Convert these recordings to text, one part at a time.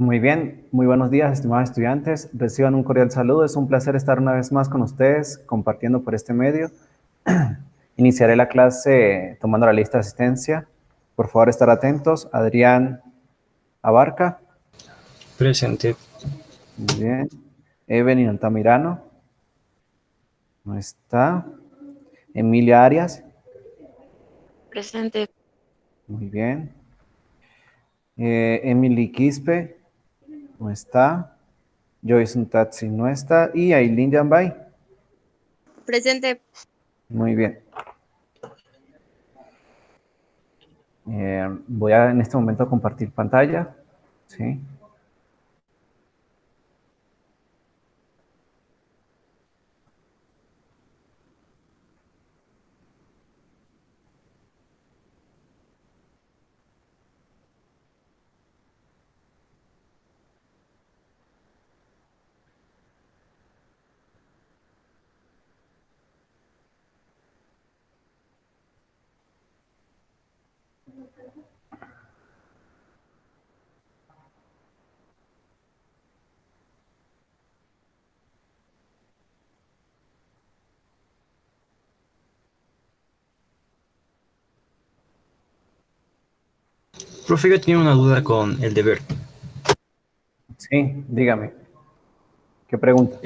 Muy bien, muy buenos días, estimados estudiantes. Reciban un cordial saludo. Es un placer estar una vez más con ustedes compartiendo por este medio. Iniciaré la clase tomando la lista de asistencia. Por favor, estar atentos. Adrián Abarca. Presente. Muy bien. Evelyn Altamirano. No está. Emilia Arias. Presente. Muy bien. Emily Quispe. No está. Joyce Untatsi no está. Y Aileen Yambay. Presente. Muy bien. Voy a en este momento a compartir pantalla. ¿Sí? Profe, yo tenía una duda con el deber. Sí, dígame. ¿Qué pregunta?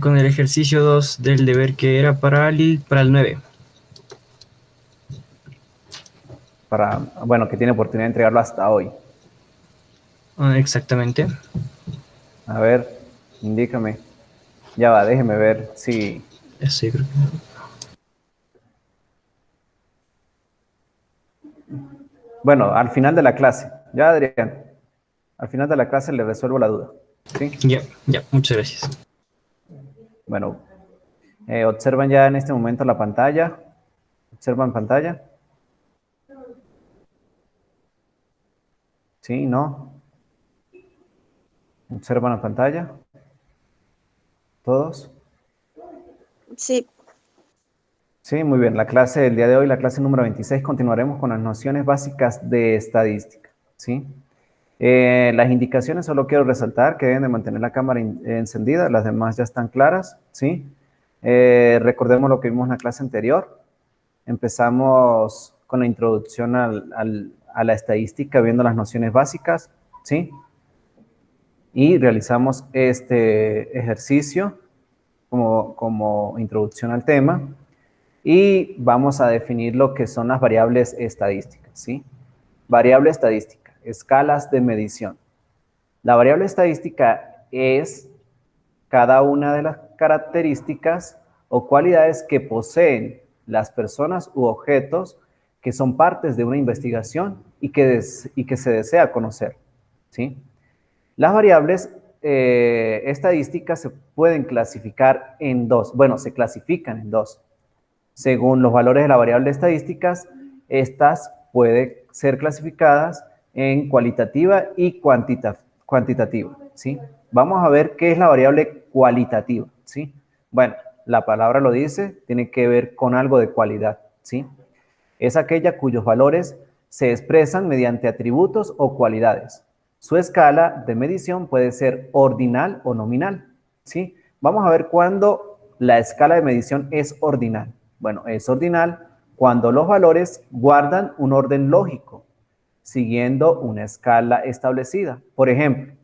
Con el ejercicio 2 del deber que era para el 9. Bueno, que tiene oportunidad de entregarlo hasta hoy. Exactamente. A ver, indícame. Ya va, déjeme ver si... Sí, creo que... Bueno, al final de la clase. Ya, Adrián. Al final de la clase le resuelvo la duda. ¿Sí? Ya, muchas gracias. Bueno, observan ya en este momento la pantalla. ¿Observan pantalla? ¿Sí? ¿No? ¿Observan la pantalla? ¿Todos? Sí. Sí, muy bien. La clase del día de hoy, la clase número 26, continuaremos con las nociones básicas de estadística. ¿Sí? Las indicaciones solo quiero resaltar que deben de mantener la cámara encendida, las demás ya están claras, ¿sí? Recordemos lo que vimos en la clase anterior. Empezamos con la introducción a la estadística, viendo las nociones básicas, ¿sí? Y realizamos este ejercicio como introducción al tema. Y vamos a definir lo que son las variables estadísticas, ¿sí? Variable estadística, escalas de medición. La variable estadística es cada una de las características o cualidades que poseen las personas u objetos que son partes de una investigación y que se desea conocer, ¿sí? Las variables estadísticas se pueden clasificar en dos. Bueno, se clasifican en dos. Según los valores de la variable estadísticas, estas pueden ser clasificadas en cualitativa y cuantitativa, ¿sí? Vamos a ver qué es la variable cualitativa, ¿sí? Bueno, la palabra lo dice, tiene que ver con algo de cualidad, ¿sí? Es aquella cuyos valores se expresan mediante atributos o cualidades. Su escala de medición puede ser ordinal o nominal, ¿sí? Vamos a ver cuándo la escala de medición es ordinal. Bueno, es ordinal cuando los valores guardan un orden lógico, siguiendo una escala establecida. Por ejemplo,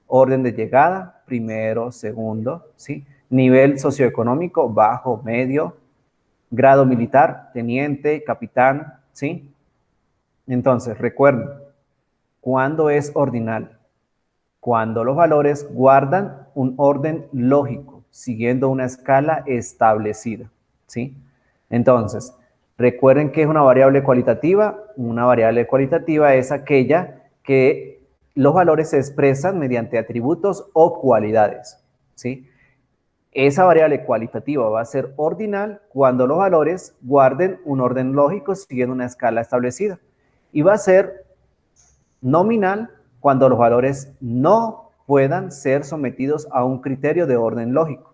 orden de llegada, primero, segundo, ¿sí? Nivel socioeconómico, bajo, medio, grado militar, teniente, capitán, ¿sí? Entonces, recuerden, ¿cuándo es ordinal? Cuando los valores guardan un orden lógico, siguiendo una escala establecida, ¿sí? Entonces, recuerden que es una variable cualitativa. Una variable cualitativa es aquella que los valores se expresan mediante atributos o cualidades, ¿sí? Esa variable cualitativa va a ser ordinal cuando los valores guarden un orden lógico siguiendo una escala establecida. Y va a ser nominal cuando los valores no puedan ser sometidos a un criterio de orden lógico.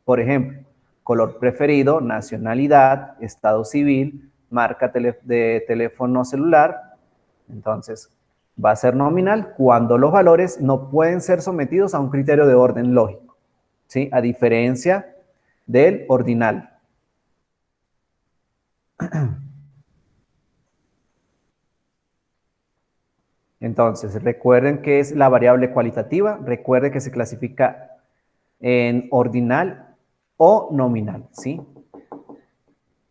Por ejemplo, color preferido, nacionalidad, estado civil, marca de teléfono celular. Entonces, Va a ser nominal cuando los valores no pueden ser sometidos a un criterio de orden lógico, ¿sí? A diferencia del ordinal. Entonces, recuerden que es la variable cualitativa. Recuerden que se clasifica en ordinal o nominal, ¿sí?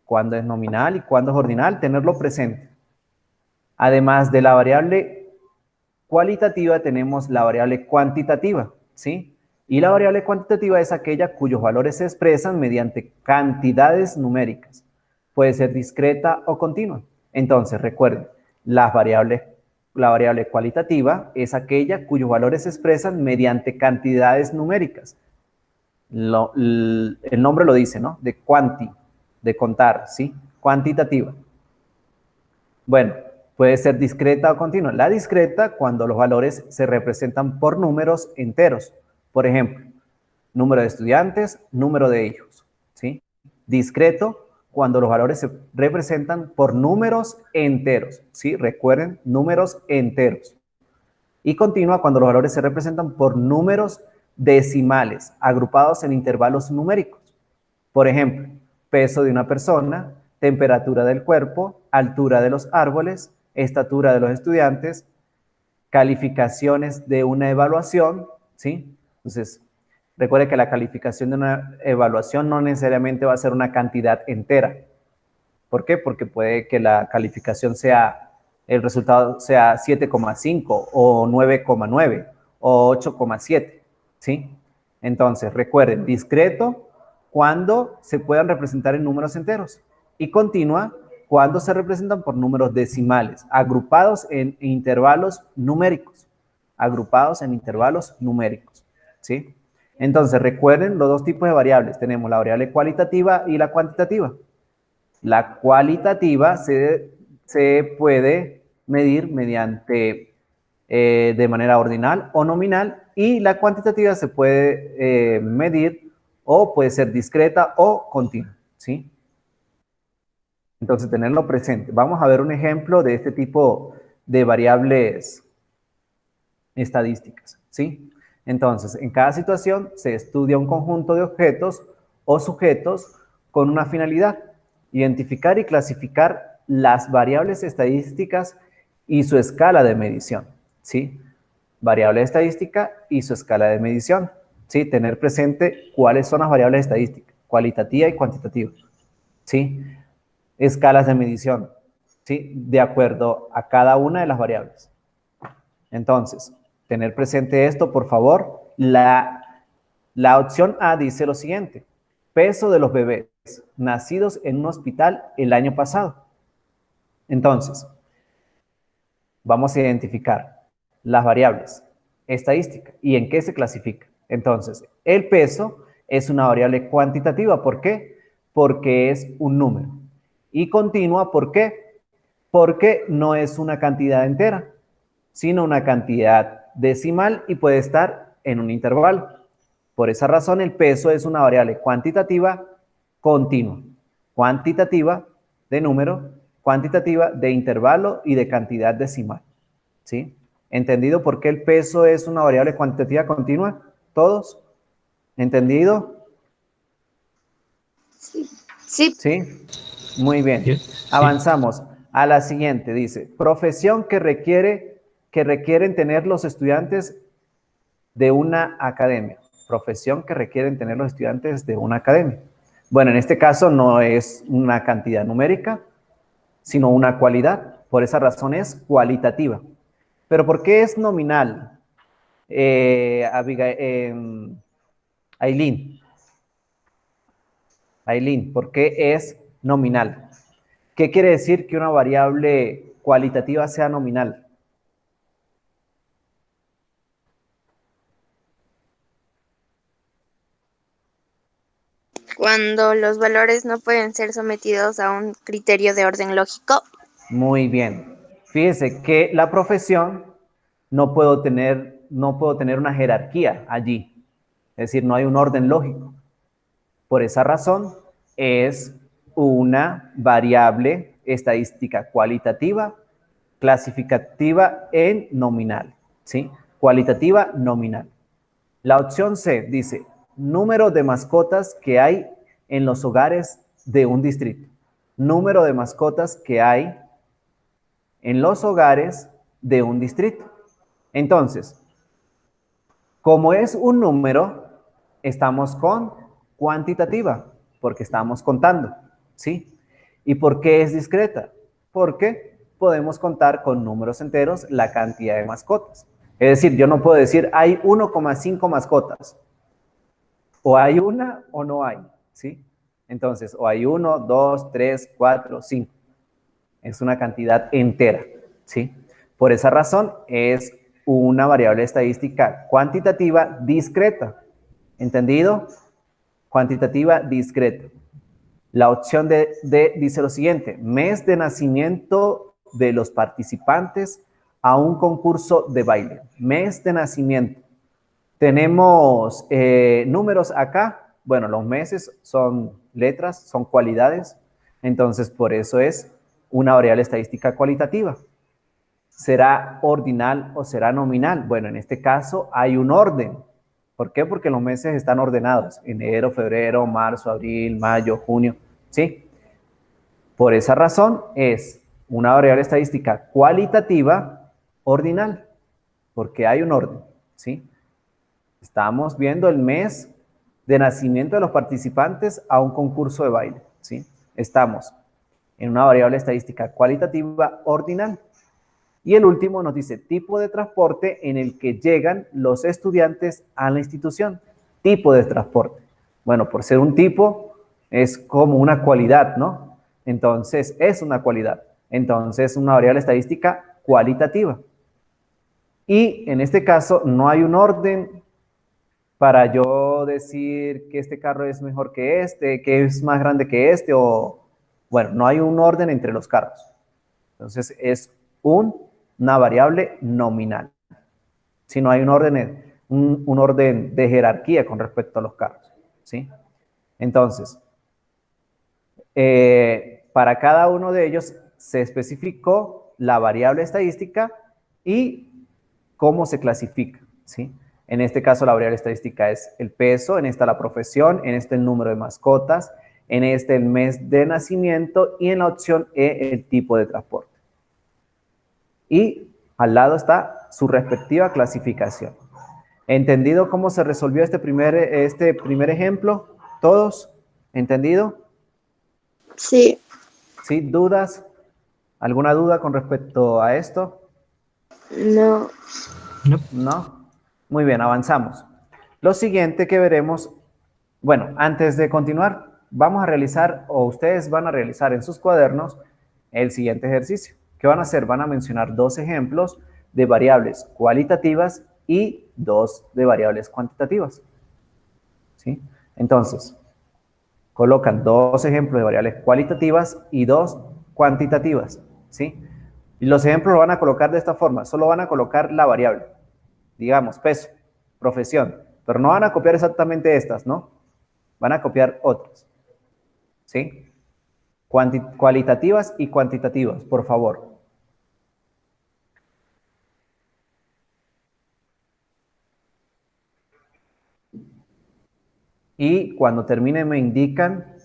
Cuando es nominal y cuando es ordinal, tenerlo presente. Además de la variable cualitativa, tenemos la variable cuantitativa, ¿sí? Y la variable cuantitativa es aquella cuyos valores se expresan mediante cantidades numéricas. Puede ser discreta o continua. Entonces, recuerden, la variable cualitativa es aquella cuyos valores se expresan mediante cantidades numéricas. El nombre lo dice, ¿no? De quanti, de contar, ¿sí? Cuantitativa. Bueno, puede ser discreta o continua. La discreta cuando los valores se representan por números enteros. Por ejemplo, número de estudiantes, número de hijos, ¿sí? Discreto cuando los valores se representan por números enteros, ¿sí? Recuerden, números enteros. Y continua cuando los valores se representan por números decimales, agrupados en intervalos numéricos. Por ejemplo, peso de una persona, temperatura del cuerpo, altura de los árboles, estatura de los estudiantes, calificaciones de una evaluación, ¿sí? Entonces, recuerde que la calificación de una evaluación no necesariamente va a ser una cantidad entera. ¿Por qué? Porque puede que la calificación sea, el resultado sea 7,5 o 9,9 o 8,7, ¿sí? Entonces, recuerden, discreto cuando se puedan representar en números enteros y continua cuando se representan por números decimales, agrupados en intervalos numéricos, ¿sí? Entonces, recuerden los dos tipos de variables. Tenemos la variable cualitativa y la cuantitativa. La cualitativa se puede medir mediante de manera ordinal o nominal y la cuantitativa se puede medir o puede ser discreta o continua, ¿sí? Entonces, tenerlo presente. Vamos a ver un ejemplo de este tipo de variables estadísticas, ¿sí? Entonces, en cada situación se estudia un conjunto de objetos o sujetos con una finalidad: identificar y clasificar las variables estadísticas y su escala de medición, ¿sí? Variable estadística y su escala de medición, ¿sí? Tener presente cuáles son las variables estadísticas, cualitativa y cuantitativa, ¿sí? Escalas de medición, ¿sí? De acuerdo a cada una de las variables. Entonces, tener presente esto, por favor. La opción A dice lo siguiente: peso de los bebés nacidos en un hospital el año pasado. Entonces, vamos a identificar las variables estadísticas y en qué se clasifica. Entonces, el peso es una variable cuantitativa. ¿Por qué? Porque es un número. Y continua, ¿por qué? Porque no es una cantidad entera, sino una cantidad decimal y puede estar en un intervalo. Por esa razón, el peso es una variable cuantitativa continua. Cuantitativa de número, cuantitativa de intervalo y de cantidad decimal, ¿sí? ¿Entendido por qué el peso es una variable cuantitativa continua? ¿Todos? ¿Entendido? Sí. Sí. ¿Sí? Muy bien. Sí. Avanzamos a la siguiente. Dice, profesión que requieren tener los estudiantes de una academia. Profesión que requieren tener los estudiantes de una academia. Bueno, en este caso no es una cantidad numérica, sino una cualidad. Por esa razón es cualitativa. ¿Pero por qué es nominal? Aileen, ¿por qué es nominal? ¿Qué quiere decir que una variable cualitativa sea nominal? Cuando los valores no pueden ser sometidos a un criterio de orden lógico. Muy bien. Fíjese que la profesión no puedo tener una jerarquía allí. Es decir, no hay un orden lógico. Por esa razón, es una variable estadística cualitativa clasificativa en nominal, ¿sí? Cualitativa nominal. La opción C dice, número de mascotas que hay en los hogares de un distrito. Número de mascotas que hay en los hogares de un distrito. Entonces, como es un número, estamos con cuantitativa, porque estamos contando, ¿sí? ¿Y por qué es discreta? Porque podemos contar con números enteros la cantidad de mascotas. Es decir, yo no puedo decir hay 1,5 mascotas. O hay una o no hay, ¿sí? Entonces, o hay 1, 2, 3, 4, 5. Es una cantidad entera, ¿sí? Por esa razón es una variable estadística cuantitativa discreta. ¿Entendido? Cuantitativa discreta. La opción D dice lo siguiente, mes de nacimiento de los participantes a un concurso de baile. Mes de nacimiento. Tenemos números acá. Bueno, los meses son letras, son cualidades. Entonces, por eso es una variable estadística cualitativa. ¿Será ordinal o será nominal? Bueno, en este caso hay un orden. ¿Por qué? Porque los meses están ordenados. Enero, febrero, marzo, abril, mayo, junio. ¿Sí? Por esa razón es una variable estadística cualitativa ordinal. Porque hay un orden. ¿Sí? Estamos viendo el mes de nacimiento de los participantes a un concurso de baile, ¿sí? Estamos en una variable estadística cualitativa ordinal. Y el último nos dice tipo de transporte en el que llegan los estudiantes a la institución. Tipo de transporte. Bueno, por ser un tipo es como una cualidad, ¿no? Entonces, es una cualidad. Entonces, una variable estadística cualitativa. Y en este caso no hay un orden para yo decir que este carro es mejor que este, que es más grande que este, o bueno, no hay un orden entre los carros. Entonces es una variable nominal. Si no hay un orden de jerarquía con respecto a los carros, ¿sí? Entonces, para cada uno de ellos se especificó la variable estadística y cómo se clasifica, ¿sí? En este caso la variable estadística es el peso, en esta la profesión, en este el número de mascotas, en este el mes de nacimiento y en la opción E el tipo de transporte. Y al lado está su respectiva clasificación. ¿Entendido cómo se resolvió este primer ejemplo? ¿Todos? ¿Entendido? Sí, ¿Sí? ¿Dudas? ¿Alguna duda con respecto a esto? no. No. ¿No? Muy bien, avanzamos. Lo siguiente que veremos, bueno, antes de continuar, vamos a realizar, o ustedes van a realizar en sus cuadernos, el siguiente ejercicio. ¿Qué van a hacer? Van a mencionar dos ejemplos de variables cualitativas y dos de variables cuantitativas. ¿Sí? Entonces, colocan dos ejemplos de variables cualitativas y dos cuantitativas. ¿Sí? Y los ejemplos lo van a colocar de esta forma, solo van a colocar la variable. Digamos, peso, profesión, pero no van a copiar exactamente estas, ¿no? Van a copiar otras, ¿sí? Cualitativas y cuantitativas, por favor. Y cuando termine me indican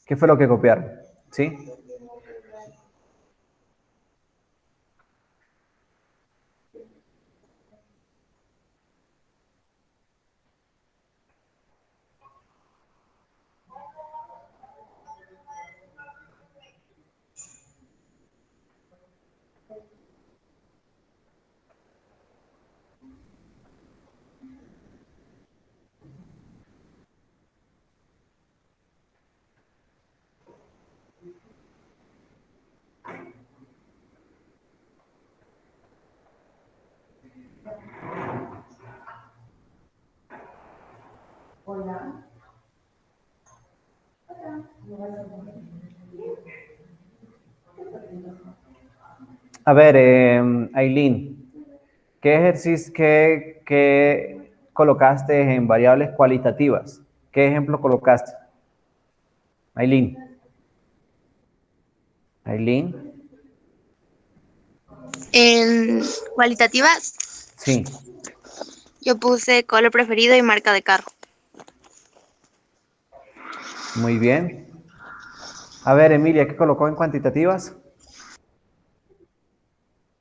qué fue lo que copiaron, ¿sí? A ver, Aileen, ¿qué ejercicio, qué colocaste en variables cualitativas? ¿Qué ejemplo colocaste? Aileen. Aileen. En cualitativas, Sí, yo puse color preferido y marca de carro. muy bien. A ver, Emilia, ¿qué colocó en cuantitativas?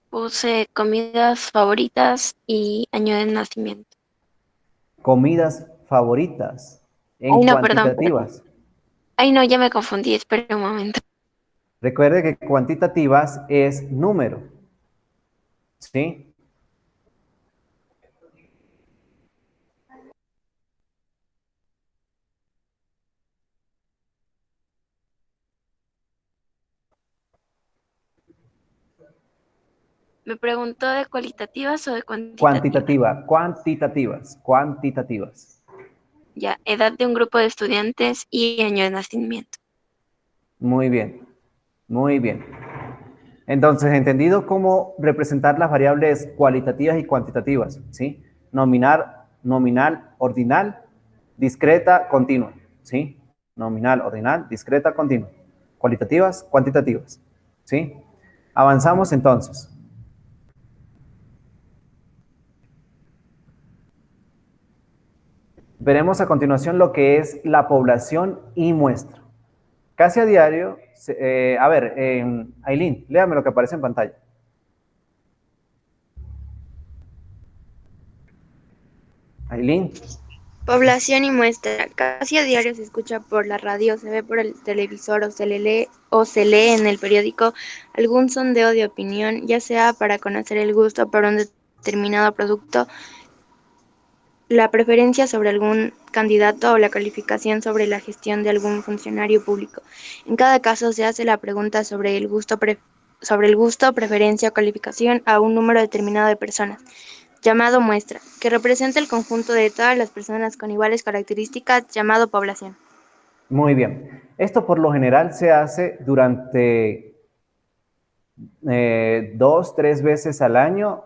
Puse comidas favoritas y año de nacimiento. Comidas favoritas Ay, en no, perdón. cuantitativas. Ay, no, ya me confundí. Espera un momento. Recuerde que cuantitativas es número, ¿sí? ¿Me preguntó de cualitativas o de cuantitativas? Cuantitativas. Ya, edad de un grupo de estudiantes y año de nacimiento. Muy bien, muy bien. Entonces, entendido cómo representar las variables cualitativas y cuantitativas, ¿sí? Nominal, ordinal, discreta, continua, ¿sí? Nominal, ordinal, discreta, continua. Cualitativas, cuantitativas, ¿sí? Avanzamos entonces. Veremos a continuación lo que es la población y muestra. Casi a diario, a ver, Aileen, léame lo que aparece en pantalla. Aileen, Población y muestra. Casi a diario se escucha por la radio, se ve por el televisor o se lee en el periódico algún sondeo de opinión, ya sea para conocer el gusto por un determinado producto, la preferencia sobre algún candidato o la calificación sobre la gestión de algún funcionario público. En cada caso se hace la pregunta sobre sobre el gusto, preferencia o calificación a un número determinado de personas, llamado muestra, que representa el conjunto de todas las personas con iguales características, llamado población. muy bien. Esto por lo general se hace durante 2, 3 veces al año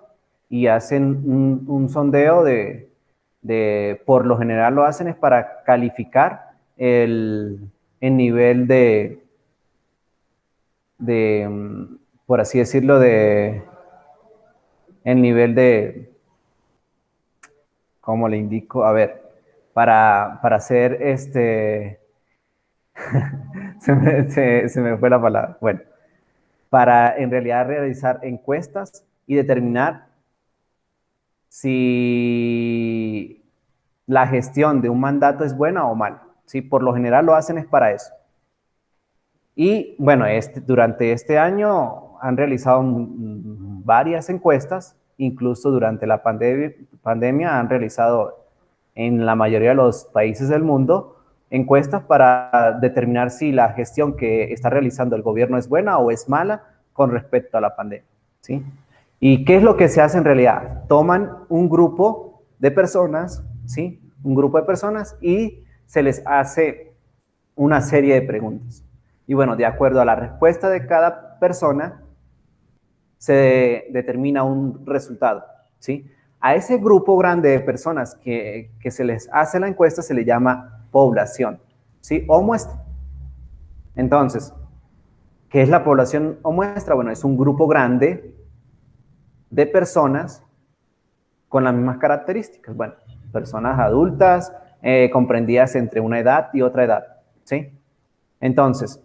y hacen un sondeo por lo general lo hacen es para calificar el nivel por así decirlo, el nivel de, ¿cómo le indico? A ver, para hacer se me fue la palabra. Bueno, para en realidad realizar encuestas y determinar si la gestión de un mandato es buena o mala. ¿Sí? Por lo general lo hacen es para eso. Y bueno, durante este año han realizado varias encuestas, incluso durante la pandemia han realizado en la mayoría de los países del mundo encuestas para determinar si la gestión que está realizando el gobierno es buena o es mala con respecto a la pandemia. ¿Sí? ¿Y qué es lo que se hace en realidad? Toman un grupo de personas, ¿sí? Un grupo de personas y se les hace una serie de preguntas. Y bueno, de acuerdo a la respuesta de cada persona, se determina un resultado, ¿sí? A ese grupo grande de personas que se les hace la encuesta se le llama población, ¿sí? O muestra. Entonces, ¿qué es la población o muestra? Bueno, es un grupo grande de personas con las mismas características. Bueno, personas adultas, comprendidas entre una edad y otra edad, ¿sí? Entonces,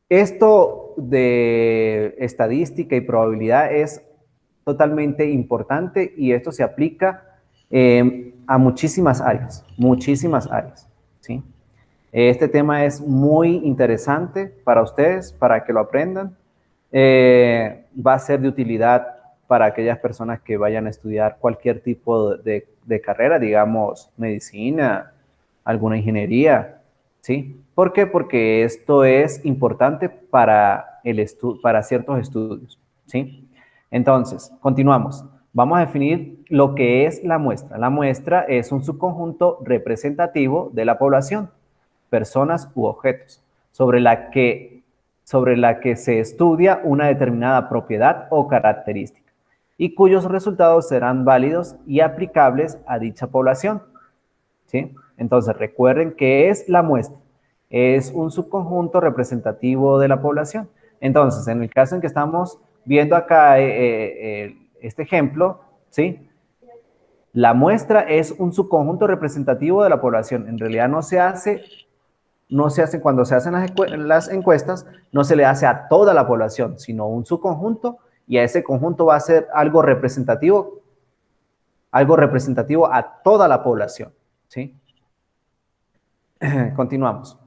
esto de estadística y probabilidad es totalmente importante y esto se aplica a muchísimas áreas, ¿sí? Este tema es muy interesante para ustedes, para que lo aprendan. Va a ser de utilidad para aquellas personas que vayan a estudiar cualquier tipo de carrera, digamos, medicina, alguna ingeniería, ¿sí? ¿Por qué? Porque esto es importante para ciertos estudios, ¿sí? Entonces, continuamos. Vamos a definir lo que es la muestra. La muestra es un subconjunto representativo de la población, personas u objetos, sobre la que se estudia una determinada propiedad o característica y cuyos resultados serán válidos y aplicables a dicha población. ¿Sí? Entonces, recuerden que es la muestra. Es un subconjunto representativo de la población. Entonces, en el caso en que estamos viendo acá este ejemplo, ¿sí? La muestra es un subconjunto representativo de la población. En realidad no se hace cuando se hacen las encuestas, no se le hace a toda la población, sino un subconjunto, y a ese conjunto va a ser algo representativo a toda la población, ¿sí? Continuamos.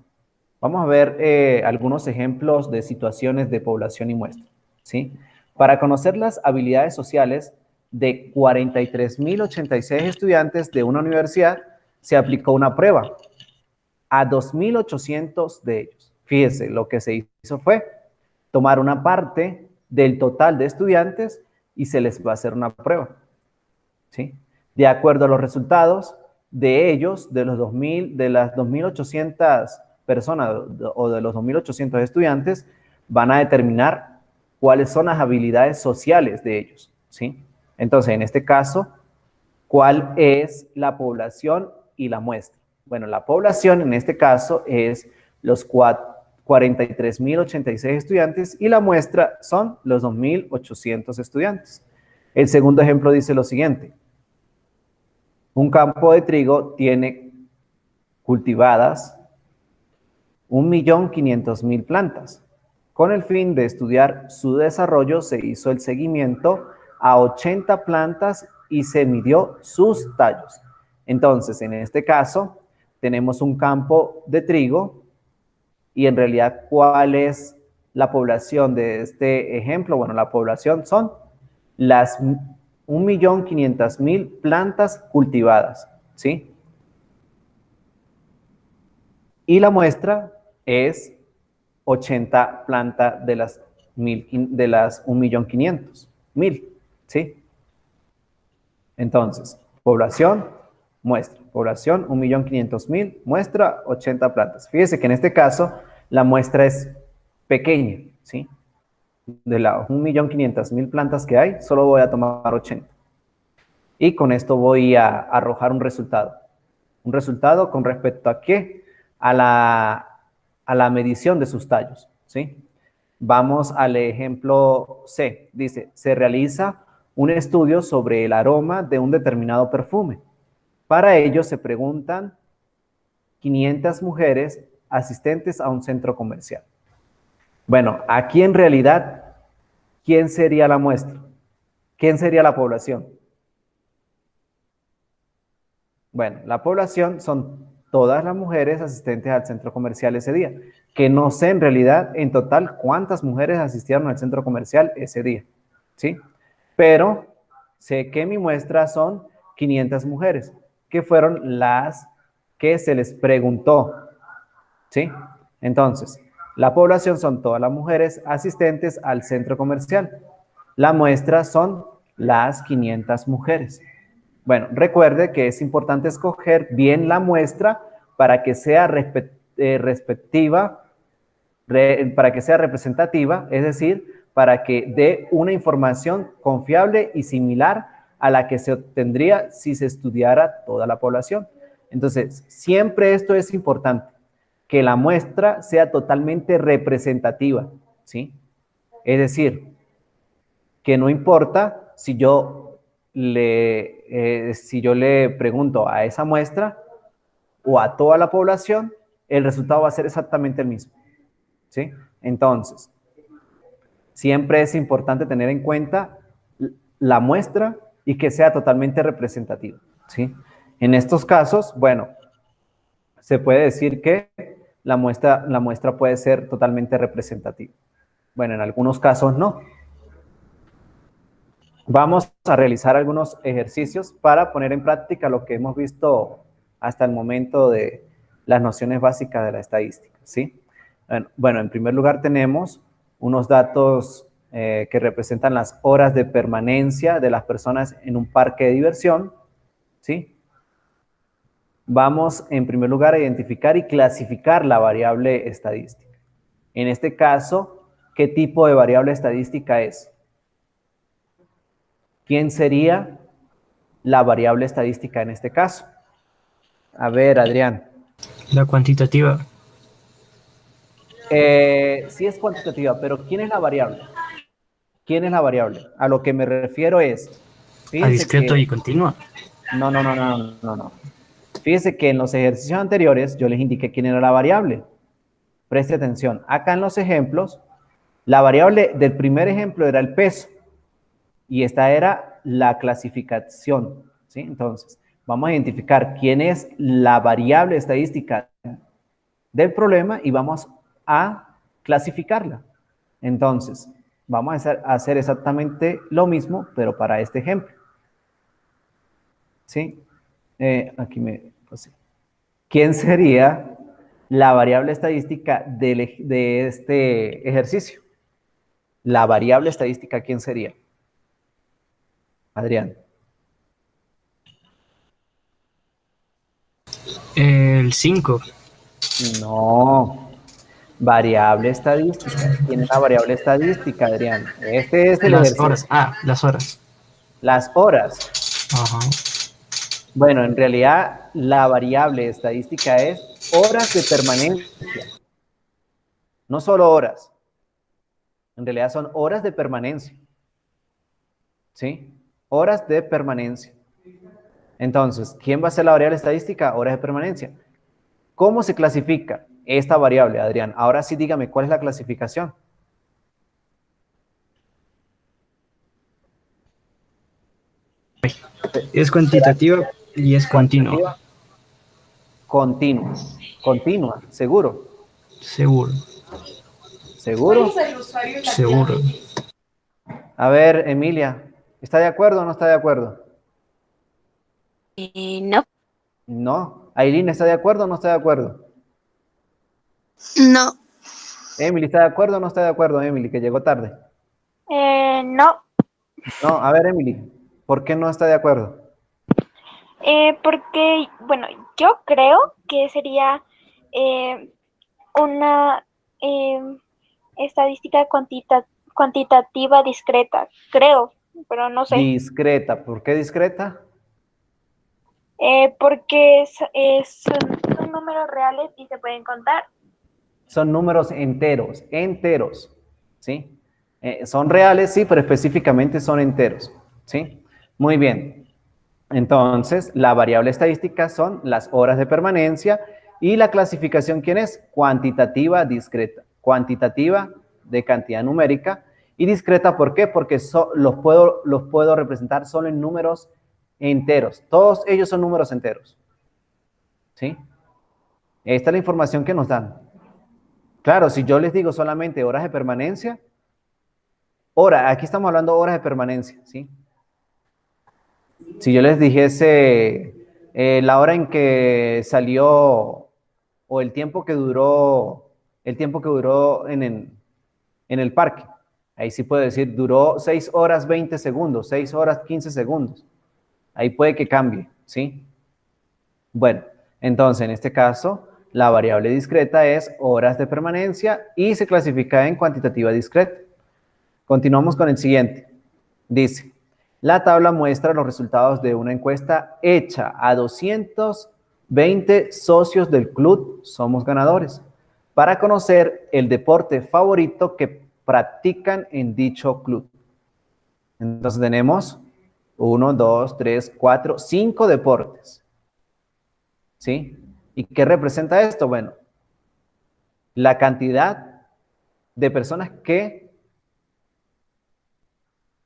Vamos a ver algunos ejemplos de situaciones de población y muestra, ¿sí? Para conocer las habilidades sociales de 43.086 estudiantes de una universidad, se aplicó una prueba a 2.800 de ellos. Fíjese, lo que se hizo fue tomar una parte del total de estudiantes y se les va a hacer una prueba, ¿sí? De acuerdo a los resultados de ellos, de las 2.800 personas o de los 2.800 estudiantes, van a determinar cuáles son las habilidades sociales de ellos, ¿sí? Entonces, en este caso, ¿cuál es la población y la muestra? Bueno, la población en este caso es los 43.086 estudiantes y la muestra son los 2.800 estudiantes. El segundo ejemplo dice lo siguiente. Un campo de trigo tiene cultivadas 1.500.000 plantas. Con el fin de estudiar su desarrollo, se hizo el seguimiento a 80 plantas y se midió sus tallos. Entonces, en este caso, tenemos un campo de trigo y en realidad, ¿cuál es la población de este ejemplo? Bueno, la población son las 1.500.000 plantas cultivadas, ¿sí? Y la muestra es 80 plantas de las 1.500.000, ¿sí? Entonces, población, muestra. Población, 1.500.000, muestra, 80 plantas. Fíjese que en este caso, la muestra es pequeña, ¿sí? De las 1.500.000 plantas que hay, solo voy a tomar 80. Y con esto voy a arrojar un resultado. Un resultado con respecto a qué? A la medición de sus tallos, ¿sí? Vamos al ejemplo C. Dice, se realiza un estudio sobre el aroma de un determinado perfume. Para ello se preguntan 500 mujeres asistentes a un centro comercial. Bueno, aquí en realidad, ¿quién sería la muestra? ¿Quién sería la población? Bueno, la población son todas las mujeres asistentes al centro comercial ese día, que no sé en realidad en total cuántas mujeres asistieron al centro comercial ese día, ¿sí? Pero sé que mi muestra son 500 mujeres, que fueron las que se les preguntó, ¿sí? Entonces, la población son todas las mujeres asistentes al centro comercial. La muestra son las 500 mujeres. Bueno, recuerde que es importante escoger bien la muestra para que sea para que sea representativa, es decir, para que dé una información confiable y similar a la que se obtendría si se estudiara toda la población. Entonces, siempre esto es importante, que la muestra sea totalmente representativa, ¿sí? Es decir, que no importa si yo le pregunto a esa muestra o a toda la población, el resultado va a ser exactamente el mismo, ¿sí? Entonces, siempre es importante tener en cuenta la muestra y que sea totalmente representativa, ¿sí? En estos casos, bueno, se puede decir que la muestra puede ser totalmente representativa. Bueno, en algunos casos no. Vamos a realizar algunos ejercicios para poner en práctica lo que hemos visto hasta el momento de las nociones básicas de la estadística, ¿sí? Bueno, en primer lugar tenemos unos datos que representan las horas de permanencia de las personas en un parque de diversión, ¿sí? Vamos en primer lugar a identificar y clasificar la variable estadística. En este caso, ¿qué tipo de variable estadística es? ¿Quién sería la variable estadística en este caso? A ver, Adrián. La cuantitativa. Sí es cuantitativa, pero ¿quién es la variable? ¿quién es la variable? A lo que me refiero es, A fíjense discreto que, y continua. no. Fíjense que en los ejercicios anteriores yo les indiqué quién era la variable. Preste atención. Acá en los ejemplos, la variable del primer ejemplo era el peso y esta era la clasificación, ¿sí? Entonces, vamos a identificar quién es la variable estadística del problema y vamos a clasificarla. Entonces, vamos a hacer exactamente lo mismo, pero para este ejemplo. ¿Sí? Aquí me... Pues, ¿quién sería la variable estadística de este ejercicio? La variable estadística, ¿quién sería? Adrián. El 5. No. Variable estadística. ¿Quién es la variable estadística, Adrián? Este es el Las ejercicio. horas. Ah, las horas. Las horas. Ajá. Bueno, en realidad la variable estadística es horas de permanencia. No solo horas. En realidad son horas de permanencia. ¿Sí? Horas de permanencia. Entonces, ¿quién va a ser la variable estadística? Horas de permanencia. ¿Cómo se clasifica esta variable, Adrián? Ahora sí dígame, ¿cuál es la clasificación? Es cuantitativa y es continua. ¿Cuantitativa? Continua. Continua, seguro. Seguro. ¿Seguro? Seguro. A ver, Emilia, ¿está de acuerdo o no está de acuerdo? No. No. Aileen, ¿está de acuerdo o no está de acuerdo? No. Emily, ¿está de acuerdo o no está de acuerdo, Emily, que llegó tarde? No, No, a ver, Emily, ¿por qué no está de acuerdo? porque, bueno, yo creo que sería una estadística cuantitativa discreta, creo, pero no sé. Discreta. ¿Por qué discreta? Porque son números reales y se pueden contar. Son números enteros, ¿sí? Son reales, sí, pero específicamente son enteros, ¿sí? Muy bien. Entonces, la variable estadística son las horas de permanencia y la clasificación, ¿quién es? Cuantitativa discreta. Cuantitativa de cantidad numérica y discreta, ¿por qué? Porque los puedo representar solo en números enteros. Todos ellos son números enteros, ¿sí? Esta es la información que nos dan. Claro, si yo les digo solamente horas de permanencia, aquí estamos hablando de horas de permanencia, ¿sí? Si yo les dijese la hora en que salió o el tiempo que duró en el parque, ahí sí puedo decir, duró 6 horas 20 segundos, 6 horas 15 segundos. Ahí puede que cambie, ¿sí? Bueno, entonces en este caso, la variable discreta es horas de permanencia y se clasifica en cuantitativa discreta. Continuamos con el siguiente. Dice, la tabla muestra los resultados de una encuesta hecha a 220 socios del club Somos Ganadores para conocer el deporte favorito que practican en dicho club. Entonces tenemos 1, 2, 3, 4, 5 deportes. ¿Sí? ¿Y qué representa esto? Bueno, la cantidad de personas que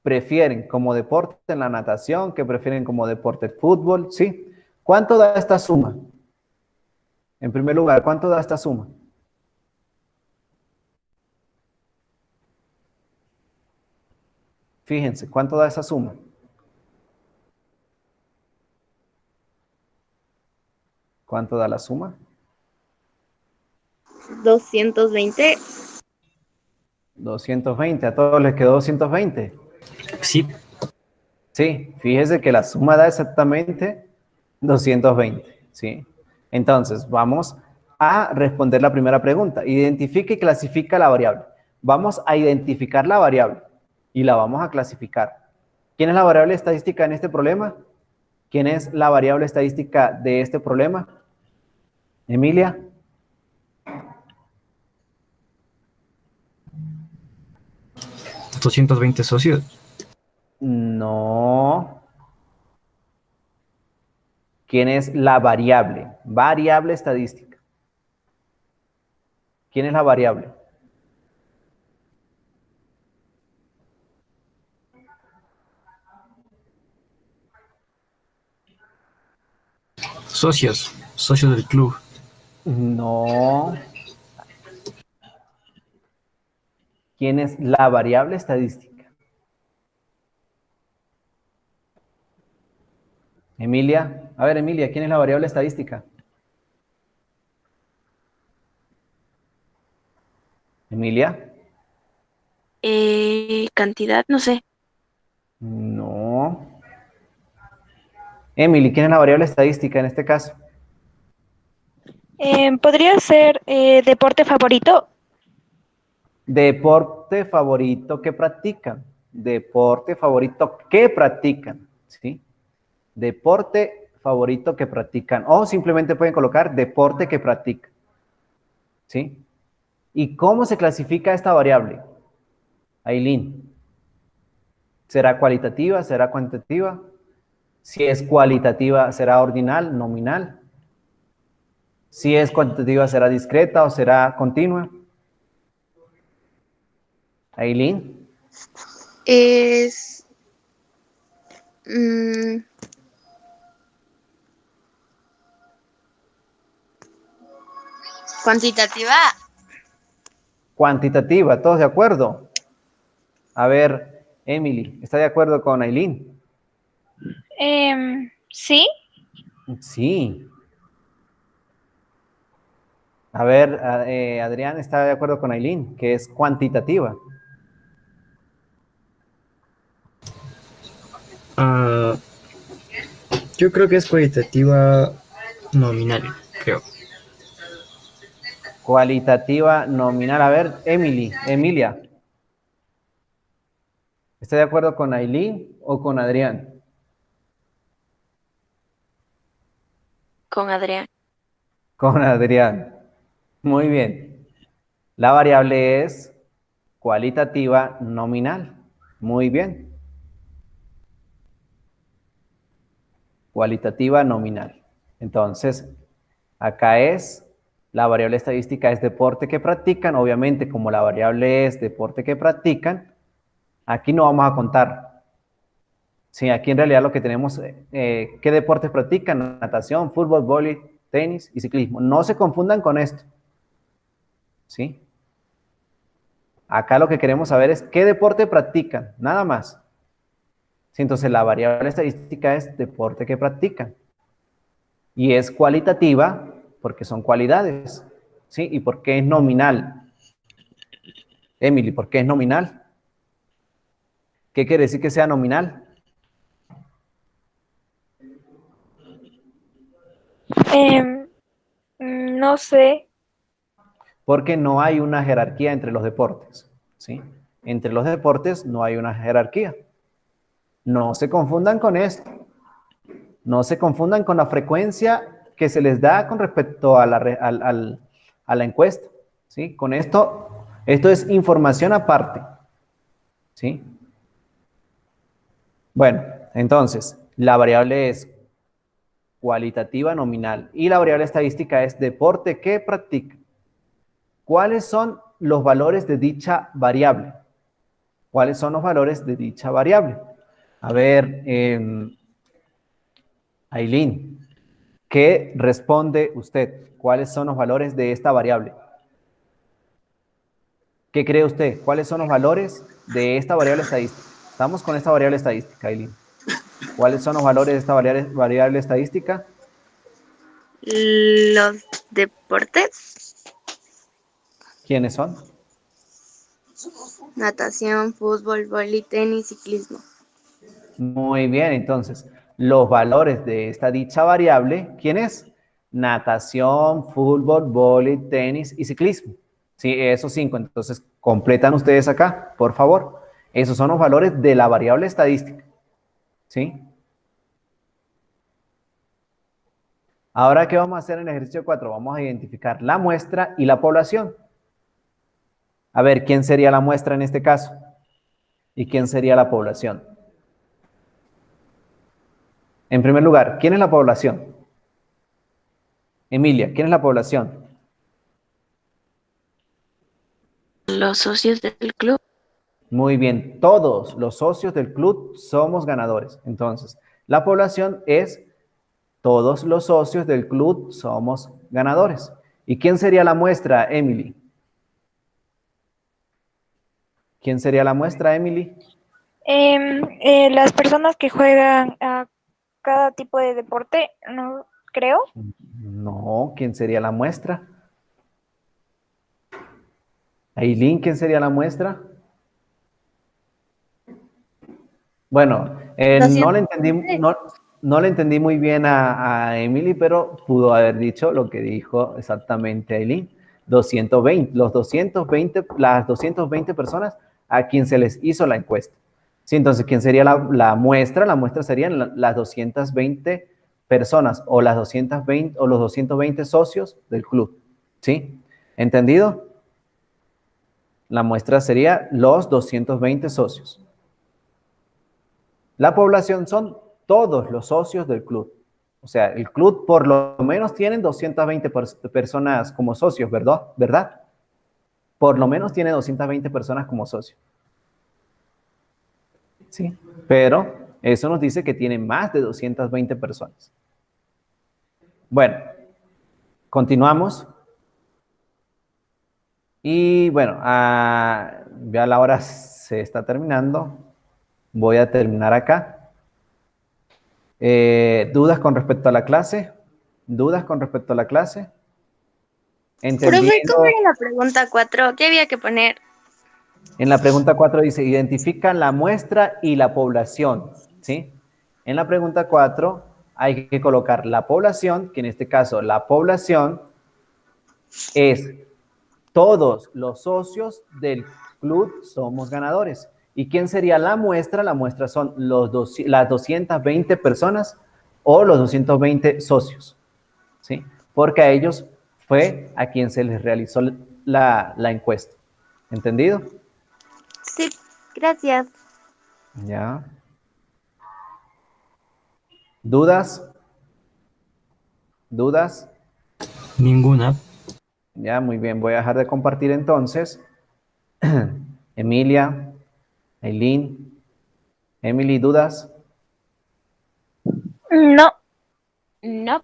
prefieren como deporte en la natación, que prefieren como deporte el fútbol, ¿sí? ¿Cuánto da esta suma? En primer lugar, ¿cuánto da esta suma? Fíjense, ¿cuánto da esa suma? ¿Cuánto da la suma? 220. 220, a todos les quedó 220. Sí. Sí, fíjese que la suma da exactamente 220, ¿sí? Entonces, vamos a responder la primera pregunta. Identifica y clasifica la variable. Vamos a identificar la variable y la vamos a clasificar. ¿Quién es la variable estadística en este problema? ¿Quién es la variable estadística de este problema? Emilia. 220 socios. No. ¿Quién es la variable? Variable estadística. ¿Quién es la variable? Socios. Socios del club. No. ¿Quién es la variable estadística? Emilia. A ver, Emilia, ¿quién es la variable estadística? Emilia. Cantidad, no sé. No. Emily, ¿quién es la variable estadística en este caso? ¿Podría ser deporte favorito? Deporte favorito que practican. Deporte favorito que practican. ¿Sí? Deporte favorito que practican. O simplemente pueden colocar deporte que practican. ¿Sí? ¿Y cómo se clasifica esta variable? Ailín. ¿Será cualitativa? ¿Será cuantitativa? Si es cualitativa, ¿será ordinal, nominal? Si es cuantitativa, ¿será discreta o será continua? Ailín. Es mm, cuantitativa. Cuantitativa, ¿todos de acuerdo? A ver, Emily, ¿está de acuerdo con Ailín? Sí. Sí. A ver, Adrián está de acuerdo con Ailín, que es cuantitativa. Ah, yo creo que es cualitativa nominal, creo. Cualitativa nominal. A ver, Emilia, ¿está de acuerdo con Ailín o con Adrián? Con Adrián. Con Adrián. Muy bien. La variable es cualitativa nominal. Muy bien. Cualitativa nominal. Entonces, acá es, la variable estadística es deporte que practican. Obviamente, como la variable es deporte que practican, aquí no vamos a contar. Sí, aquí en realidad lo que tenemos, ¿qué deportes practican? Natación, fútbol, vóley, tenis y ciclismo. No se confundan con esto. ¿Sí? Acá lo que queremos saber es qué deporte practican, nada más. Sí, entonces la variable estadística es deporte que practican. Y es cualitativa porque son cualidades. ¿Sí? ¿Y por qué es nominal? Emily, ¿por qué es nominal? ¿Qué quiere decir que sea nominal? Em, no sé. Porque no hay una jerarquía entre los deportes. ¿Sí? Entre los deportes no hay una jerarquía. No se confundan con esto. No se confundan con la frecuencia que se les da con respecto a la encuesta. ¿Sí? Con esto es información aparte. ¿Sí? Bueno, entonces, la variable es cualitativa nominal y la variable estadística es deporte que practica. ¿Cuáles son los valores de dicha variable? ¿Cuáles son los valores de dicha variable? A ver, Ailín, ¿qué responde usted? ¿Cuáles son los valores de esta variable? ¿Qué cree usted? ¿Cuáles son los valores de esta variable estadística? Estamos con esta variable estadística, Ailín. ¿Cuáles son los valores de esta variable estadística? Los deportes, ¿Quiénes son? natación, fútbol, vóley, tenis, ciclismo. Muy bien, entonces, los valores de esta dicha variable, ¿quién es? Natación, fútbol, vóley, tenis y ciclismo. Sí, esos 5. Entonces, completan ustedes acá, por favor. Esos son los valores de la variable estadística. ¿Sí? Ahora, ¿qué vamos a hacer en el ejercicio 4? Vamos a identificar la muestra y la población. A ver, ¿quién sería la muestra en este caso? ¿Y quién sería la población? En primer lugar, ¿quién es la población? Emilia, ¿quién es la población? Los socios del club. Muy bien, todos los socios del club somos ganadores. Entonces, la población es todos los socios del club somos ganadores. ¿Y quién sería la muestra, Emily? ¿Quién sería la muestra, Emily? Las personas que juegan a cada tipo de deporte, no creo. No, ¿quién sería la muestra? Aileen, ¿quién sería la muestra? Bueno, no le entendí, 220. no le entendí muy bien a Emily, pero pudo haber dicho lo que dijo exactamente Aileen. 220, las 220 personas a quien se les hizo la encuesta. Sí, entonces, ¿quién sería la muestra? La muestra serían las 220 personas o las 220 o los 220 socios del club. ¿Sí? ¿Entendido? La muestra sería los 220 socios. La población son todos los socios del club. O sea, el club por lo menos tienen 220 personas como socios, ¿verdad? ¿Verdad? Por lo menos tiene 220 personas como socios. Sí, pero eso nos dice que tiene más de 220 personas. Bueno, continuamos. Y bueno, ya la hora se está terminando. Voy a terminar acá. ¿Dudas con respecto a la clase? ¿Dudas con respecto a la clase? Profe, ¿cómo Entendiendo. era la pregunta 4? ¿Qué había que poner? En la pregunta 4 dice, identifica la muestra y la población, ¿sí? En la pregunta 4 hay que colocar la población, que en este caso la población es todos los socios del club somos ganadores. ¿Y quién sería la muestra? La muestra son las 220 personas o los 220 socios, ¿sí? Porque a ellos fue a quien se les realizó la encuesta. ¿Entendido? Sí, gracias. Ya. ¿Dudas? ¿Dudas? Ninguna. Ya, muy bien. Voy a dejar de compartir entonces. Emilia, Aileen, Emily, ¿dudas? No. No.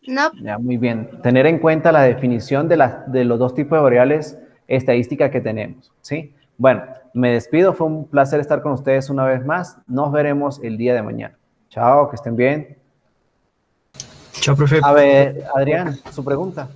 No, Ya, muy bien. Tener en cuenta la definición de los dos tipos de variables estadísticas que tenemos, ¿sí? Bueno, me despido. Fue un placer estar con ustedes una vez más. Nos veremos el día de mañana. Chao, que estén bien. Chao, profe. A ver, Adrián, su pregunta.